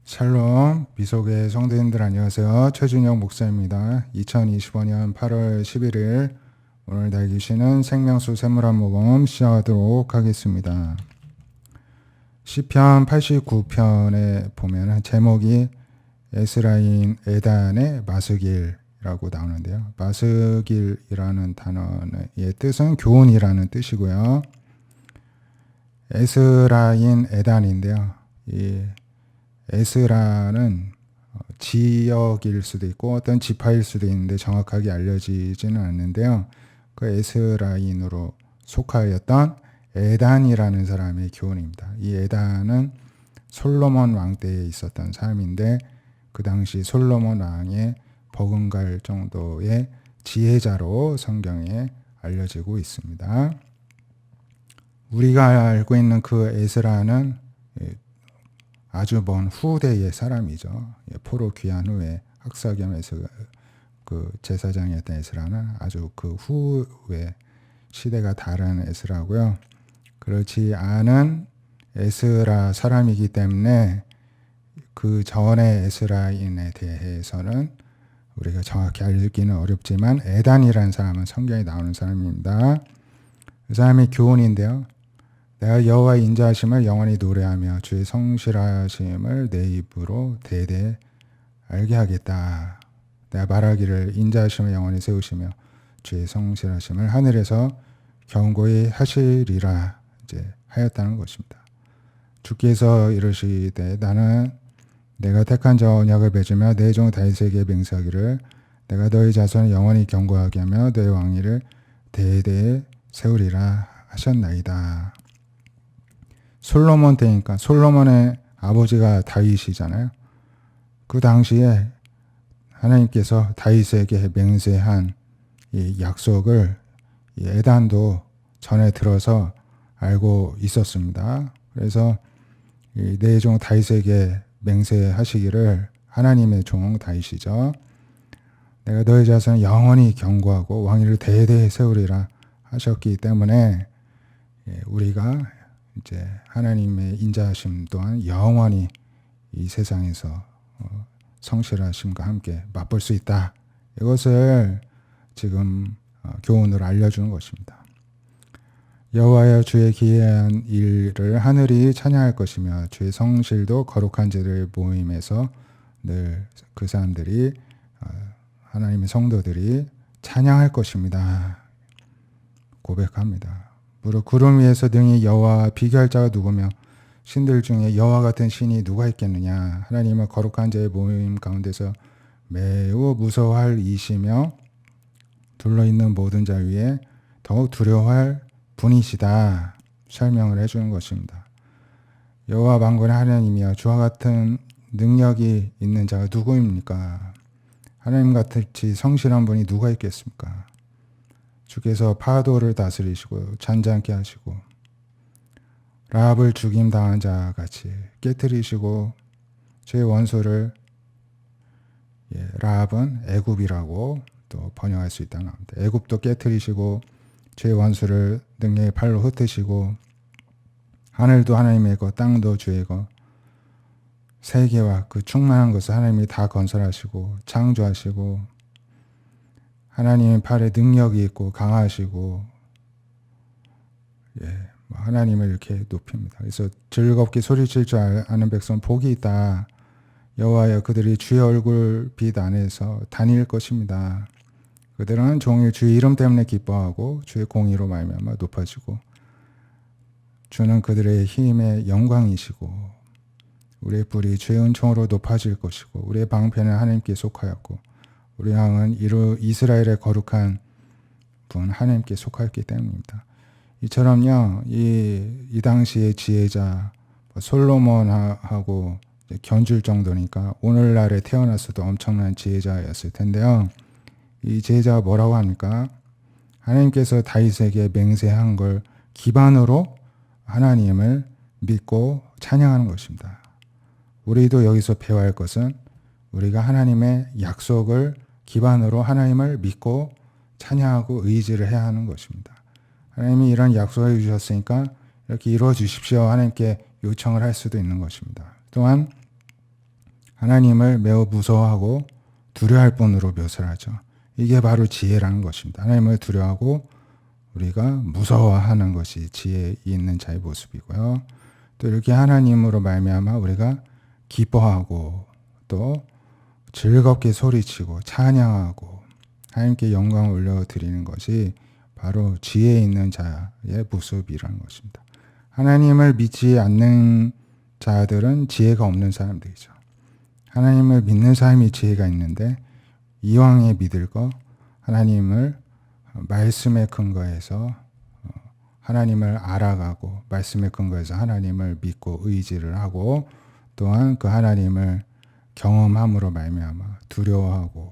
샬롬, 미소교회 성도님들 안녕하세요. 최준영 목사입니다. 2025년 8월 11일 오늘 달기시는 생명수 세무란 모범 시작하도록 하겠습니다. 시편 89편에 보면 제목이 에스라인 에단의 마스길이라고 나오는데요. 마스길이라는 단어의 뜻은 교훈이라는 뜻이고요. 에스라인 에단인데요. 이 에스라는 지역일 수도 있고 어떤 지파일 수도 있는데 정확하게 알려지지는 않는데요. 그 에스라인으로 속하였던 에단이라는 사람의 교훈입니다. 이 에단은 솔로몬 왕 때에 있었던 사람인데 그 당시 솔로몬 왕의 버금갈 정도의 지혜자로 성경에 알려지고 있습니다. 우리가 알고 있는 그 에스라는 아주 먼 후대의 사람이죠. 포로 귀환 후에 학사 겸 그 제사장이었던 에스라는 아주 그 후에 시대가 다른 에스라고요. 그렇지 않은 에스라 사람이기 때문에 그 전의 에스라인에 대해서는 우리가 정확히 알기는 어렵지만 에단이라는 사람은 성경에 나오는 사람입니다. 그 사람의 교훈인데요. 내가 여호와의 인자하심을 영원히 노래하며 주의 성실하심을 내 입으로 대대 알게 하겠다. 내가 말하기를 인자하심을 영원히 세우시며 주의 성실하심을 하늘에서 경고히 하시리라 이제 하였다는 것입니다. 주께서 이르시되 나는 내가 택한 자 언약을 맺으며 내 종 다윗에게 맹세하기를 내가 너희 자손을 영원히 경고하게 하며 너희 왕위를 대대 세우리라 하셨나이다. 솔로몬 때니까 솔로몬의 아버지가 다윗이잖아요. 그 당시에 하나님께서 다윗에게 맹세한 이 약속을 이 에단도 전에 들어서 알고 있었습니다. 그래서 내 종 다윗에게 맹세하시기를 하나님의 종 다윗이죠. 내가 너희 자손을 영원히 경고하고 왕위를 대대 세우리라 하셨기 때문에 우리가 이제 하나님의 인자하심 또한 영원히 이 세상에서 성실하심과 함께 맛볼 수 있다. 이것을 지금 교훈으로 알려주는 것입니다. 여호와여 주의 기이한 일을 하늘이 찬양할 것이며 주의 성실도 거룩한 자들의 모임에서 늘 그 사람들이 하나님의 성도들이 찬양할 것입니다. 고백합니다. 무릇 구름 위에서 등이 여호와와 비교할 자가 누구며 신들 중에 여호와 같은 신이 누가 있겠느냐. 하나님은 거룩한 자의 모임 가운데서 매우 무서워할 이시며 둘러있는 모든 자 위에 더욱 두려워할 분이시다. 설명을 해주는 것입니다. 여호와 만군의 하나님이여 주와 같은 능력이 있는 자가 누구입니까? 하나님 같이 성실한 분이 누가 있겠습니까? 주께서 파도를 다스리시고 잔잔케 하시고 라합을 죽임 당한 자 같이 깨뜨리시고 제 원수를 라합은 애굽이라고 또 번역할 수 있다는 겁니다. 애굽도 깨뜨리시고 제 원수를 능력의 팔로 흩으시고 하늘도 하나님의 것 땅도 주의 것 세계와 그 충만한 것을 하나님이 다 건설하시고 창조하시고 하나님의 팔에 능력이 있고 강하시고 하나님을 이렇게 높입니다. 그래서 즐겁게 소리칠 줄 아는 백성 복이 있다. 여호와여 그들이 주의 얼굴 빛 안에서 다닐 것입니다. 그들은 종일 주의 이름 때문에 기뻐하고 주의 공의로 말미암아 높아지고 주는 그들의 힘의 영광이시고 우리의 뿔이 주의 은총으로 높아질 것이고 우리의 방패는 하나님께 속하였고 우리 왕은 이스라엘의 거룩한 분 하나님께 속하였기 때문입니다. 이처럼요, 이 당시의 지혜자 솔로몬하고 견줄 정도니까 오늘날에 태어났어도 엄청난 지혜자였을 텐데요. 이 지혜자가 뭐라고 합니까? 하나님께서 다윗에게 맹세한 걸 기반으로 하나님을 믿고 찬양하는 것입니다. 우리도 여기서 배워야 할 것은 우리가 하나님의 약속을 기반으로 하나님을 믿고 찬양하고 의지를 해야 하는 것입니다. 하나님이 이런 약속을 주셨으니까 이렇게 이루어 주십시오. 하나님께 요청을 할 수도 있는 것입니다. 또한 하나님을 매우 무서워하고 두려워할 뿐으로 묘사를 하죠. 이게 바로 지혜라는 것입니다. 하나님을 두려워하고 우리가 무서워하는 것이 지혜 있는 자의 모습이고요. 또 이렇게 하나님으로 말미암아 우리가 기뻐하고 또 즐겁게 소리치고 찬양하고 하나님께 영광을 올려드리는 것이 바로 지혜 있는 자의 모습이라는 것입니다. 하나님을 믿지 않는 자들은 지혜가 없는 사람들이죠. 하나님을 믿는 사람이 지혜가 있는데 이왕에 믿을 거 하나님을 말씀에 근거해서 하나님을 알아가고 말씀에 근거해서 하나님을 믿고 의지를 하고 또한 그 하나님을 경험함으로 말미암아 두려워하고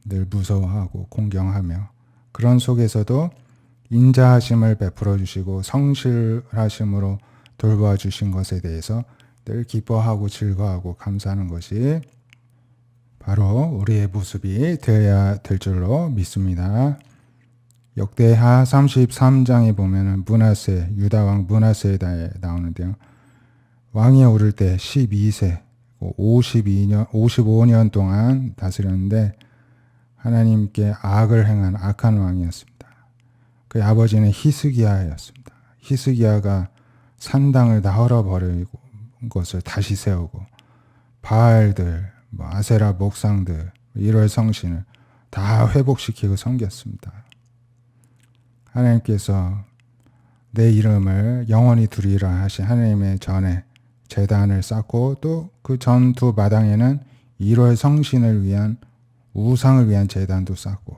늘 무서워하고 공경하며 그런 속에서도 인자하심을 베풀어 주시고 성실하심으로 돌보아 주신 것에 대해서 늘 기뻐하고 즐거워하고 감사하는 것이 바로 우리의 모습이 되어야 될 줄로 믿습니다. 역대하 33장에 보면은 므낫세, 유다왕 므낫세에 나오는데요. 왕이 오를 때 12세, 55년 동안 다스렸는데 하나님께 악을 행한 악한 왕이었습니다. 그의 아버지는 히스기야였습니다. 히스기야가 산당을 다 헐어버리고 것을 다시 세우고 바알들, 아세라 목상들, 1월 성신을 다 회복시키고 섬겼습니다. 하나님께서 내 이름을 영원히 두리라 하신 하나님의 전에 제단을 쌓고 또 그 전투 마당에는 1월 성신을 위한 우상을 위한 제단도 쌓고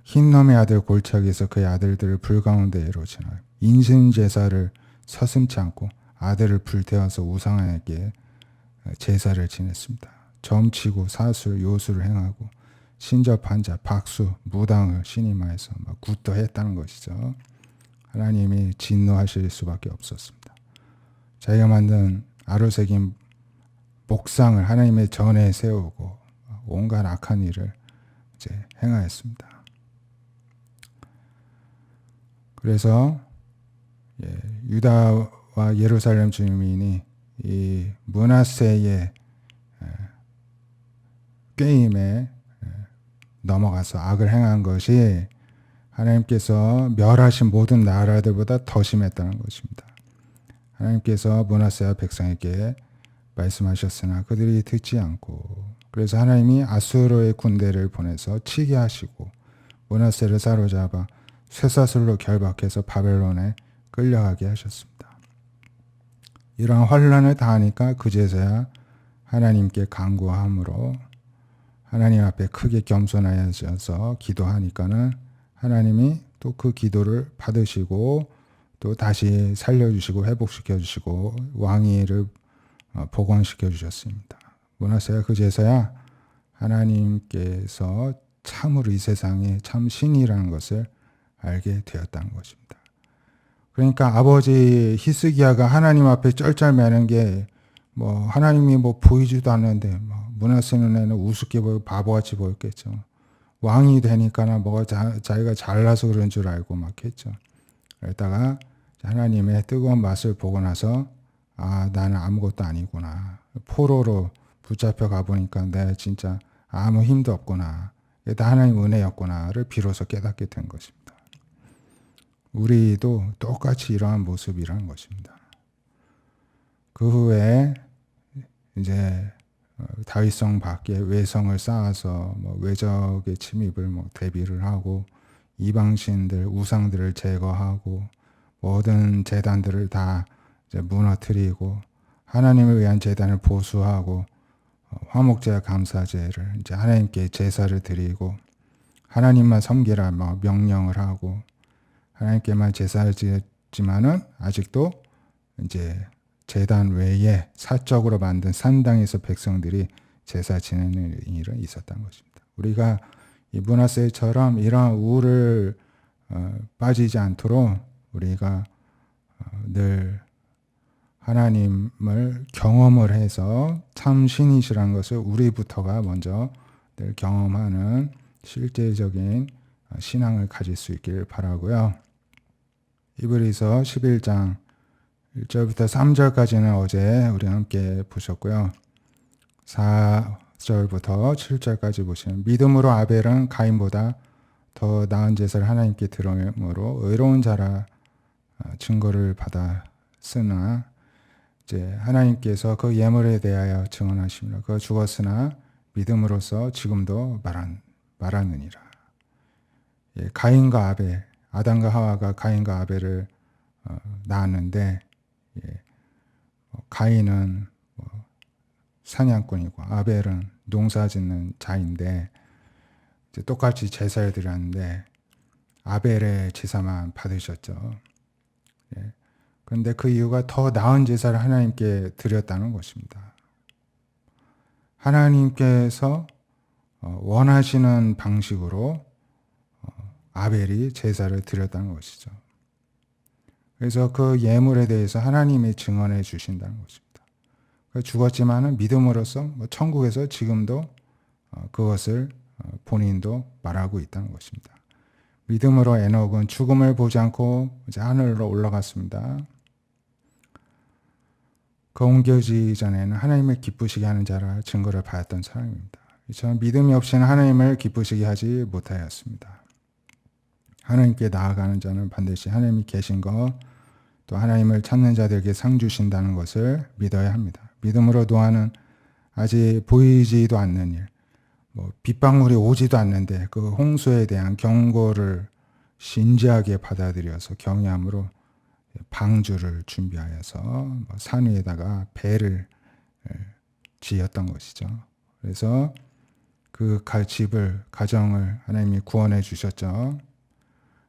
흰놈의 아들 골짜기에서 그의 아들들을 불 가운데로 지나요. 인신제사를 서슴지 않고 아들을 불태워서 우상에게 제사를 지냈습니다. 점치고 사술, 요술을 행하고 신접한자, 박수, 무당을 신임하여서 굿도했다는 것이죠. 하나님이 진노하실 수밖에 없었습니다. 자기가 만든 아로새긴 목상을 하나님의 전에 세우고 온갖 악한 일을 이제 행하였습니다. 그래서 유다와 예루살렘 주민이 이 므낫세의 꾀임에 넘어가서 악을 행한 것이 하나님께서 멸하신 모든 나라들보다 더 심했다는 것입니다. 하나님께서 므낫세와 백성에게 말씀하셨으나 그들이 듣지 않고 그래서 하나님이 아수르의 군대를 보내서 치게 하시고 므낫세를 사로잡아 쇠사슬로 결박해서 바벨론에 끌려가게 하셨습니다. 이러한 환난을 당하니까 그제서야 하나님께 간구함으로 하나님 앞에 크게 겸손하여져서 기도하니까는 하나님이 또 그 기도를 받으시고 또 다시 살려주시고 회복시켜주시고 왕위를 복원시켜 주셨습니다. 므낫세가 그제서야 하나님께서 참으로 이 세상에 참 신이라는 것을 알게 되었다는 것입니다. 그러니까 아버지 히스기야가 하나님 앞에 쩔쩔매는 게 하나님이 보이지도 않는데 므낫세는 애는 우습게 보이고 바보같이 보였겠죠. 왕이 되니까나 자기가 잘나서 그런 줄 알고 막 했죠. 그러다가 하나님의 뜨거운 맛을 보고 나서 나는 아무것도 아니구나. 포로로 붙잡혀 가보니까 내가 진짜 아무 힘도 없구나. 이게 다 하나님 은혜였구나를 비로소 깨닫게 된 것입니다. 우리도 똑같이 이러한 모습이라는 것입니다. 그 후에 이제 다윗성 밖에 외성을 쌓아서 외적의 침입을 대비를 하고 이방신들 우상들을 제거하고 모든 제단들을 다 이제 무너뜨리고 하나님을 위한 제단을 보수하고 화목제와 감사제를 이제 하나님께 제사를 드리고 하나님만 섬기라 명령을 하고 하나님께만 제사를 지냈지만은 아직도 이제 제단 외에 사적으로 만든 산당에서 백성들이 제사 지내는 일은 있었던 것입니다. 우리가 이 므낫세처럼 이러한 우를 빠지지 않도록 우리가 늘 하나님을 경험을 해서 참 신이시라는 것을 우리부터가 먼저 늘 경험하는 실제적인 신앙을 가질 수 있기를 바라고요. 히브리서 11장 1절부터 3절까지는 어제 우리 함께 보셨고요. 4절부터 7절까지 보시면 믿음으로 아벨은 가인보다 더 나은 제사를 하나님께 드림으로 의로운 자라 증거를 받았으나 이제 하나님께서 그 예물에 대하여 증언하십니다. 그가 죽었으나 믿음으로써 지금도 말하느니라. 예, 가인과 아벨, 아담과 하와가 가인과 아벨을 낳았는데 예, 가인은 사냥꾼이고 아벨은 농사짓는 자인데 이제 똑같이 제사를 드렸는데 아벨의 제사만 받으셨죠. 예. 그런데 그 이유가 더 나은 제사를 하나님께 드렸다는 것입니다. 하나님께서 원하시는 방식으로 아벨이 제사를 드렸다는 것이죠. 그래서 그 예물에 대해서 하나님이 증언해 주신다는 것입니다. 죽었지만은 믿음으로써 천국에서 지금도 그것을 본인도 말하고 있다는 것입니다. 믿음으로 에녹은 죽음을 보지 않고 이제 하늘로 올라갔습니다. 그 옮겨지기 전에는 하나님을 기쁘시게 하는 자라 증거를 받았던 사람입니다. 이처럼 믿음이 없이는 하나님을 기쁘시게 하지 못하였습니다. 하나님께 나아가는 자는 반드시 하나님이 계신 것, 또 하나님을 찾는 자들에게 상 주신다는 것을 믿어야 합니다. 믿음으로 노아는 아직 보이지도 않는 일, 빗방울이 오지도 않는데 그 홍수에 대한 경고를 진지하게 받아들여서 경외함으로 방주를 준비하여서 산 위에다가 배를 지었던 것이죠. 그래서 그 집을, 가정을 하나님이 구원해 주셨죠.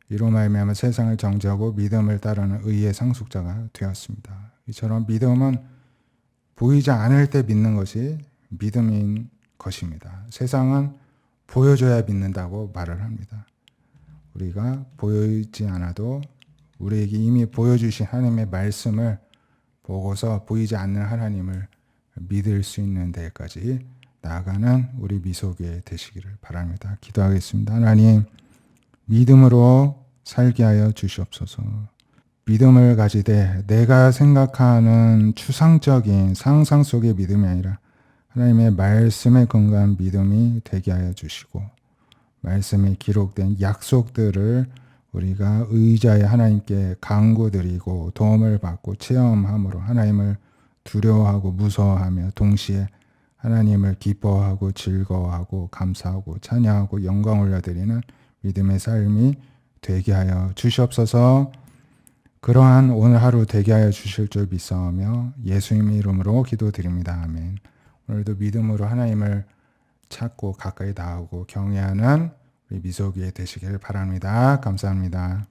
이로 말미암아 세상을 정죄하고 믿음을 따르는 의의 상속자가 되었습니다. 이처럼 믿음은 보이지 않을 때 믿는 것이 믿음인 것입니다. 세상은 보여줘야 믿는다고 말을 합니다. 우리가 보이지 않아도 우리에게 이미 보여주신 하나님의 말씀을 보고서 보이지 않는 하나님을 믿을 수 있는 데까지 나아가는 우리 미소교회 되시기를 바랍니다. 기도하겠습니다. 하나님, 믿음으로 살게 하여 주시옵소서. 믿음을 가지되 내가 생각하는 추상적인 상상 속의 믿음이 아니라 하나님의 말씀에 근거한 믿음이 되게 하여 주시고, 말씀에 기록된 약속들을 우리가 의자에 하나님께 간구드리고 도움을 받고 체험함으로 하나님을 두려워하고 무서워하며 동시에 하나님을 기뻐하고 즐거워하고 감사하고 찬양하고 영광 올려드리는 믿음의 삶이 되게 하여 주시옵소서. 그러한 오늘 하루 되게 하여 주실 줄 믿사오며 예수님의 이름으로 기도드립니다. 아멘. 오늘도 믿음으로 하나님을 찾고 가까이 나오고 경외하는 우리 미소교회 되시기를 바랍니다. 감사합니다.